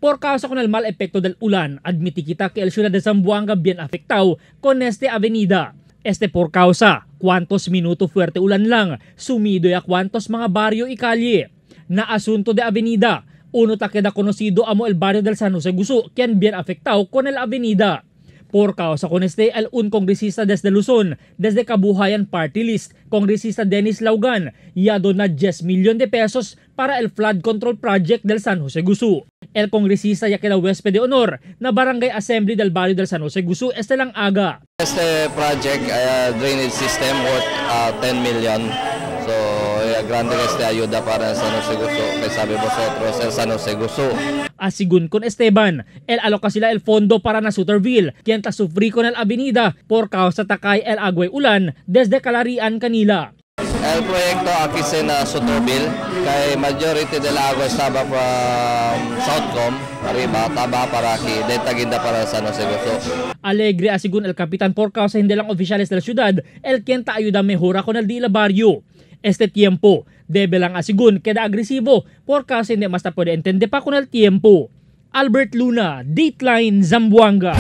Por causa con el mal efecto del ulan, admitikita que el ciudad de Zamboanga bien afectado con este avenida. Por causa, cuantos minuto fuerte ulan lang, sumido ya cuantos mga baryo y kalye. Na asunto de avenida, uno ta queda conocido amo el barrio del San Jose Gusu, quien bien afectado con el avenida. Por causa con el un congresista desde Luzon, desde Kabuhayan Party List, congresista Dennis Laugan, ya dona 10 milyon de pesos para el flood control project del San Jose Gusu. El congresista ya queda huésped de honor na Barangay Assembly del barrio del San Jose Gusu lang aga. Este project drainage system worth 10 million. So, grande ayuda para San Jose Gusu. Kaya sabi vosotros, el San Jose Gusu. Asigun con Esteban, el aloca sila el fondo para na Suterville, quien ta sufri con el avenida por causa takay el agway ulan desde Calarian kanila. El proyecto aquí se na Suterville, kay majority del agua estaba from Southcom, arriba, taba para aquí, detaginda para San Jose Gusu. Alegre asigun el kapitan por causa hindi lang oficiales de la ciudad, el quien ta ayuda mejora con el dila barrio. Tiempo, debe lang asigun queda agresivo por causa hindi mas ta puede entende pa con el tiempo. Albert Luna, Dateline Zamboanga.